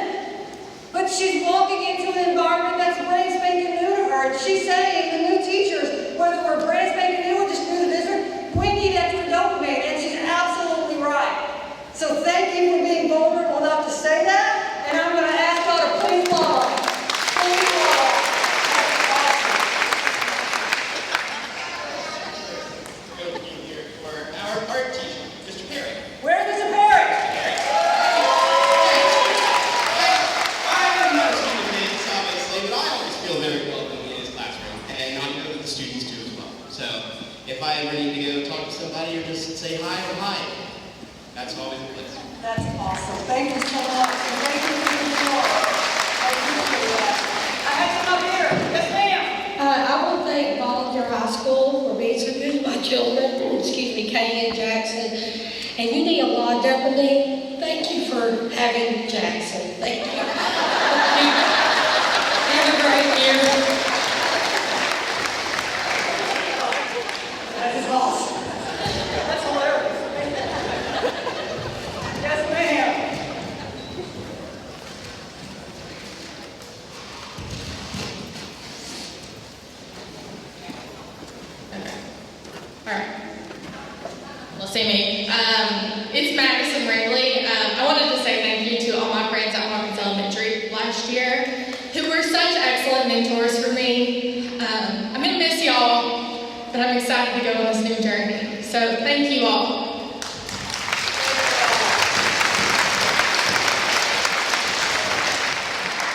[SPEAKER 2] But she's walking into an environment that's brand spanking new to her. And she's saying the new teachers, whether we're brand spanking new or just new to the district, we need extra dopamine. And she's absolutely right. So thank you for being vulnerable enough to say that. And I'm going to ask y'all to please love. Please love.
[SPEAKER 10] Here for our art teacher, Mr. Perry.
[SPEAKER 2] Where's Mr. Perry?
[SPEAKER 10] I'm not a student of his, obviously, but I always feel very welcome in his classroom, and I know that the students do as well. So if I ever need to go talk to somebody or just say hi or hi, that's always a place.
[SPEAKER 2] That's awesome. Thank you so much. And thank you for your support. I appreciate that. I have some up here. Yes, ma'am.
[SPEAKER 11] I want to thank Volunteer High School for being so good to my children, excuse me, Kay and Jackson. And you need a lot of dopamine. Thank you for having Jackson. Thank you. Have a great year.
[SPEAKER 2] That is awesome. That's hilarious. Yes, ma'am.
[SPEAKER 8] All right. Well, see me. It's Madison Wrigley. I wanted to say thank you to all my friends at Hawkins Elementary last year, who were such excellent mentors for me. I'm going to miss y'all, but I'm excited to go on this new journey. So thank you all.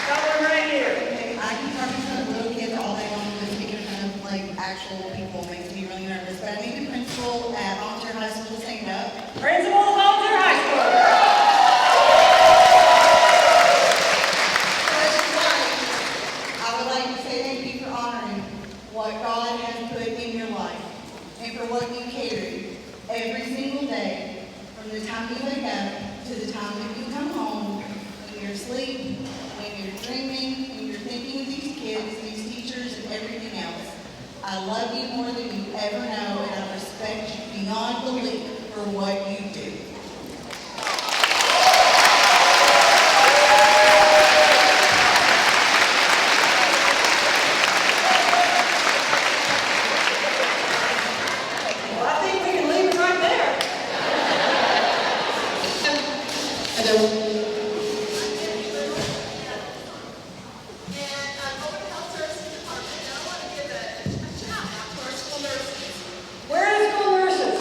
[SPEAKER 2] Got one right here.
[SPEAKER 12] I can talk to little kids all day long, but speaking of like actual people makes me really nervous. But I need the principal at Volunteer High School to stand up.
[SPEAKER 2] Principal of Volunteer High School.
[SPEAKER 12] I would like to say thank you for honoring what God has put in your life and for what you carry every single day, from the time you wake up to the time that you come home, when you're asleep, when you're dreaming, when you're thinking of these kids, these teachers, and everything else. I love you more than you ever know, and I respect you beyond belief for what you do.
[SPEAKER 2] Well, I think we can leave it right there.
[SPEAKER 8] Hello.
[SPEAKER 2] Where are the school nurses?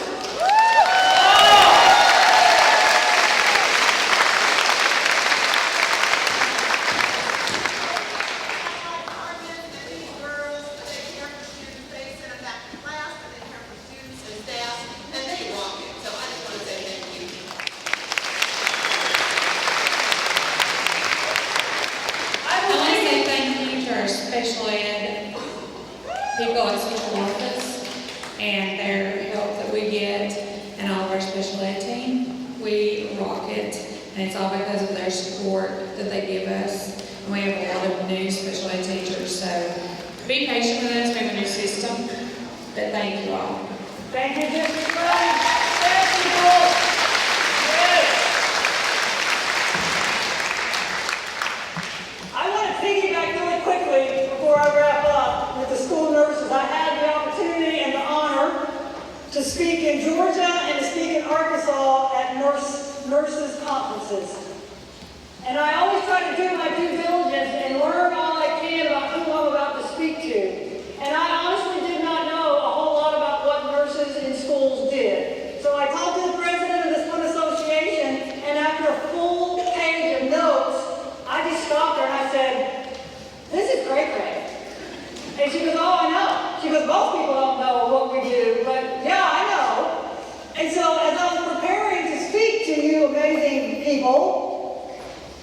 [SPEAKER 8] I want to say thank you to our special ed people at school office and their help that we get and all of our special ed team. We rock it, and it's all because of their support that they give us. And we have a lot of new special ed teachers, so be patient with us. We have a new system,
[SPEAKER 11] But thank you all.
[SPEAKER 2] Thank you, District 5. Thank you. Yes. I want to piggyback really quickly before I wrap up with the school nurses. I had the opportunity and the honor to speak in Georgia and to speak in Arkansas at nurses conferences. And I always try to do my due diligence and learn all I can about who I'm about to speak to. And I honestly did not know a whole lot about what nurses in schools did. So I talked to the president of the Split Association, and after a full page of notes, I just stopped her and I said, "This is great. And she goes, "Oh, I know." She goes, "Most people don't know what we do, but yeah, I know." And so as I was preparing to speak to you amazing people,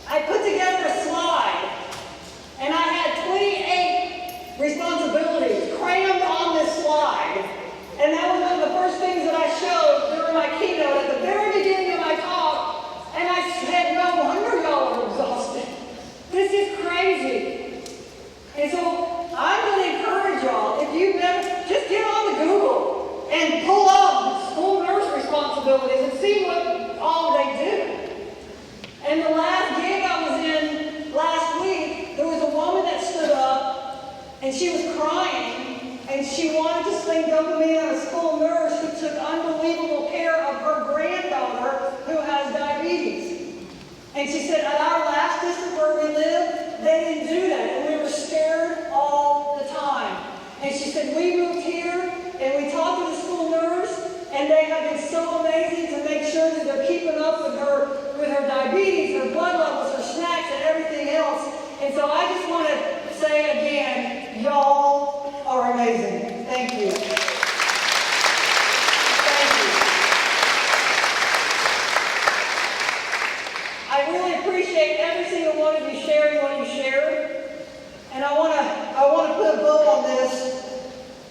[SPEAKER 2] I put together a slide, and I had 28 responsibilities crammed on this slide. And that was one of the first things that I showed during my keynote at the very beginning of my talk. And I said, "No wonder y'all are exhausted. This is crazy." And so I'm going to encourage y'all, if you've never, just get on the Google and pull up school nurse responsibilities and see what all they do. And the last gig I was in last week, there was a woman that stood up and she was crying and she wanted to sing dopamine on a school nurse who took unbelievable care of her granddaughter who has diabetes. And she said, at our last district where we lived, they didn't do that, and we were scared all the time. And she said, we moved here, and we talked to the school nurse, and they have been so amazing to make sure that they're keeping up with her diabetes, her blood levels, her snacks, and everything else. And so I just want to say again, y'all are amazing. Thank you. Thank you. I really appreciate every single one of you sharing what you shared. And I want to put a bow on this,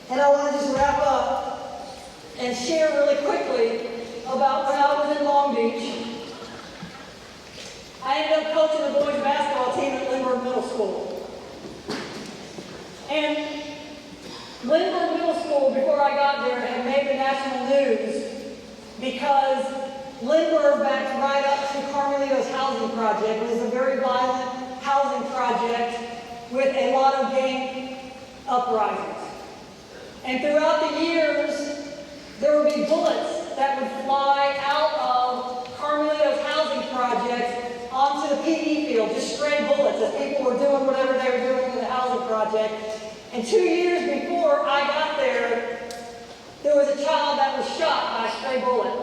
[SPEAKER 2] and I want to just wrap up and share really quickly about when I was in Long Beach. I ended up coaching the boys basketball team at Lindbergh Middle School. And Lindbergh Middle School, before I got there, had made the national news because Lindbergh backed right up to Carmelito's housing project. It was a very violent housing project with a lot of gang uprisings. And throughout the years, there would be bullets that would fly out of Carmelito's housing project onto the PE field, just stray bullets as people were doing whatever they were doing in the housing project. And 2 years before I got there was a child that was shot by a stray bullet.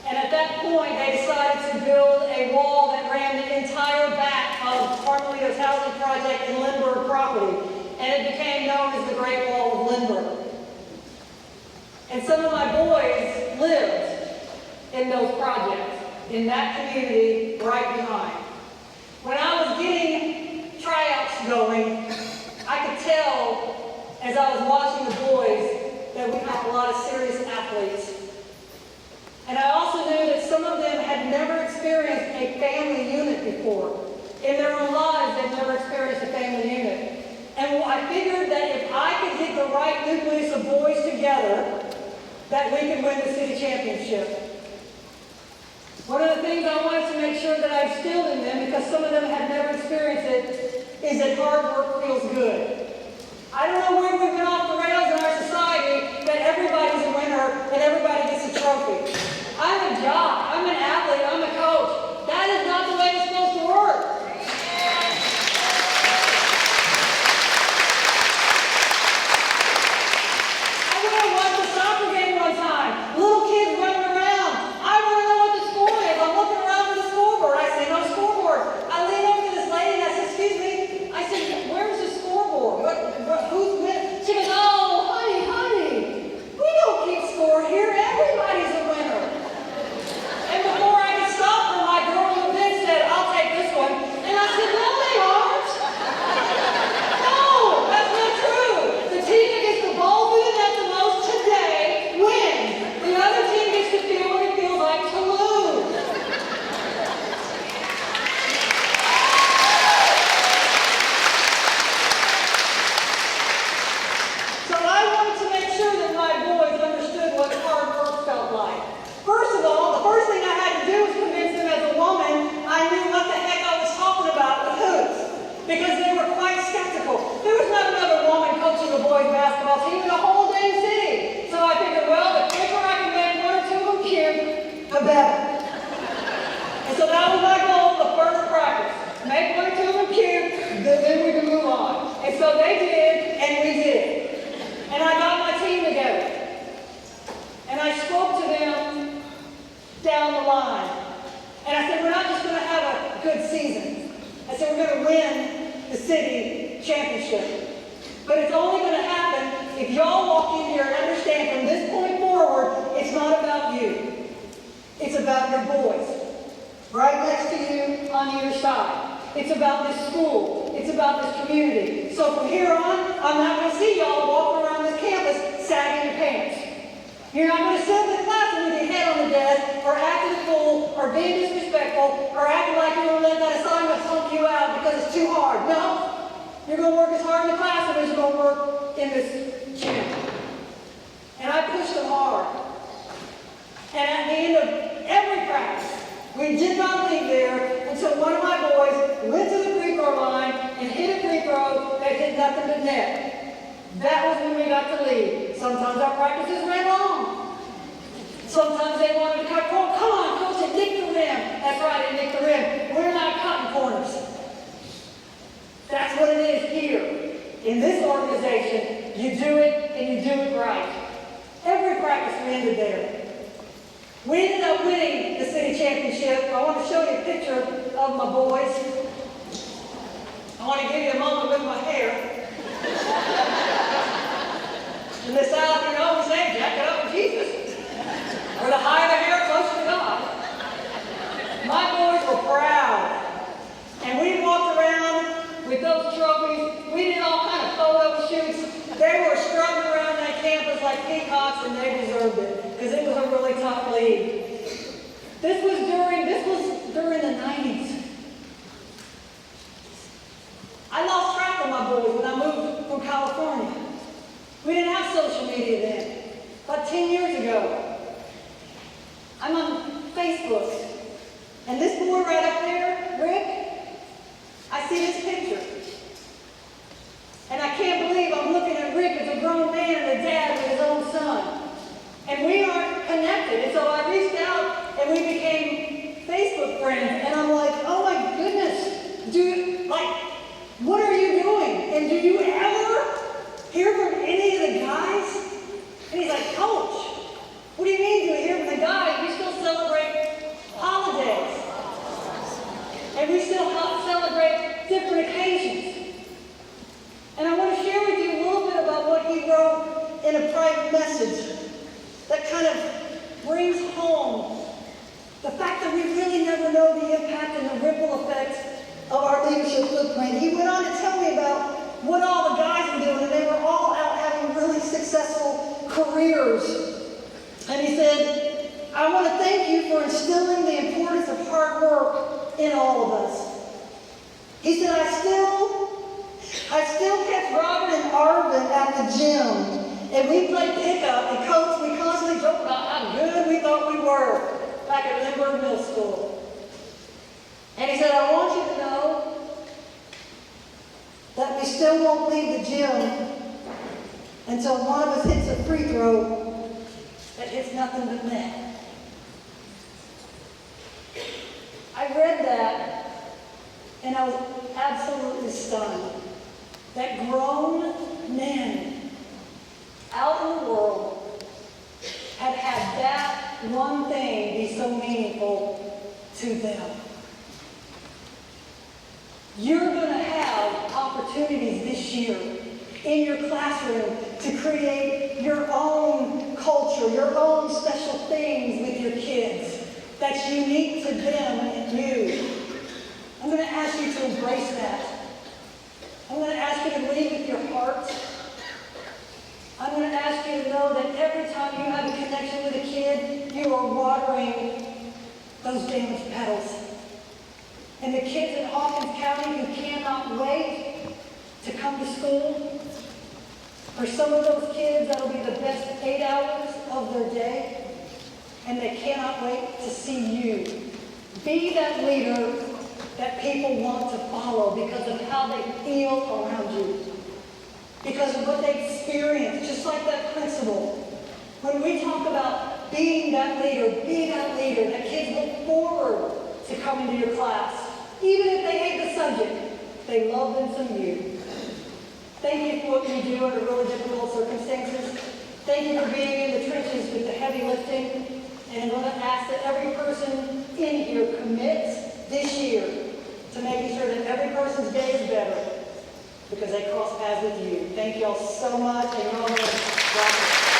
[SPEAKER 2] And at that point, they decided to build a wall that ran the entire back of Carmelito's housing project and Lindbergh property. And it became known as the Great Wall of Lindbergh. And some of my boys lived in those projects, in that community right behind. When I was getting tryouts going, I could tell as I was watching the boys that we had a lot of serious athletes. And I also knew that some of them had never experienced a family unit before. In their own lives, they've never experienced a family unit. And I figured that if I could get the right nucleus of boys together, that we could win the city championship. One of the things I wanted to make sure that I instilled in them, because some of them had never experienced it, is that hard work feels good. I don't know where we've been off the rails in our society that everybody's a winner and everybody gets a trophy. I'm a jock, I'm an athlete, I'm a coach. That is not the way it's supposed to work. I went and watched a soccer game one time. Little kids running around. I want to know what the score is. I'm looking around for the scoreboard. I see no scoreboard. I lean over to this lady and I said, excuse me. I said, where's the scoreboard? Who's winning? so they did, and we did. And I got my team together. And I spoke to them down the line. And I said, we're not just going to have a good season. I said, we're going to win the city championship. But it's only going to happen if y'all walk in here and understand from this point forward, it's not about you. It's about your boys. Right next to you on either side. It's about this school. It's about this community. So from here on, I'm not going to see y'all walking around this campus sagging your pants. You're not going to sit in the classroom with your head on the desk or acting a fool or being disrespectful or acting like you're going to let that assignment flunk you out because it's too hard. No. You're going to work as hard in the classroom as you're going to work in this gym. And I pushed them hard. And at the end of every practice, we did not leave there until one of my boys went to the free throw line and hit a free throw that hit nothing but net. That was when we got to leave. Sometimes our practices ran long. Sometimes they wanted to cut, oh, come on, coach, and nick the rim. That's right, and nick the rim. We're not cutting corners. That's what it is here. In this organization, you do it and you do it right. Every practice we ended there. We ended up winning the city championship. I want to show you a picture of my boys. I want to give you a moment with my hair. In the South, you know, we say, jack it up for Jesus. Or the higher the hair, closer to God. My boys were proud. And we walked around with those trophies. We did all kind of photo shoots. They were strutting around that campus like peacocks, and they deserved it. Because it was a really tough league. This was during the 90s. I lost track of my boys when I moved from California. We didn't have social media then. About 10 years ago. I'm on Facebook. And this boy right up there, Rick, I see this picture. And I can't believe I'm looking at Rick as a grown man and a dad with his own son. And we aren't connected. And so I reached out and we became Facebook friends. And I'm like, oh my goodness, what are you doing? And do you ever hear from any of the guys? And he's like, Coach, what do you mean do we hear from the guys? We still celebrate holidays. And we still celebrate different occasions. And I want to share with you a little bit about what he wrote in a private message that kind of brings home the fact that we really never know the impact and the ripple effects of our leadership footprint. He went on to tell me about what all the guys were doing, and they were all out having really successful careers. And he said, I want to thank you for instilling the importance of hard work in all of us. He said, I still catch Robert and Arvin at the gym, and we played pickup, and Coach, we constantly joke about how good we thought we were back at Lindbergh Middle School. And he said, I want you to know that we still won't leave the gym until one of us hits a free throw that hits nothing but net. I read that and I was absolutely stunned that grown men out in the world had had that one thing be so meaningful to them. You're going to have opportunities this year in your classroom to create your own culture, your own special things with your kids that's unique to them and you. I'm going to ask you to embrace that. I'm going to ask you to lead with your heart. I'm going to ask you to know that every time you have a connection with a kid, you are watering those damaged petals. And the kids in Hawkins County who cannot wait to come to school, for some of those kids, that'll be the best 8 hours of their day, and they cannot wait to see you. Be that leader that people want to follow because of how they feel around you, because of what they experience, just like that principal. When we talk about being that leader, be that leader, that kids look forward to coming to your class. Even if they hate the subject, they love them some you. Thank you for what you do under really difficult circumstances. Thank you for being in the trenches with the heavy lifting. And I'm going to ask that every person in here commits this year to making sure that every person's day is better because they cross paths with you. Thank you all so much. And you're all going to rock it.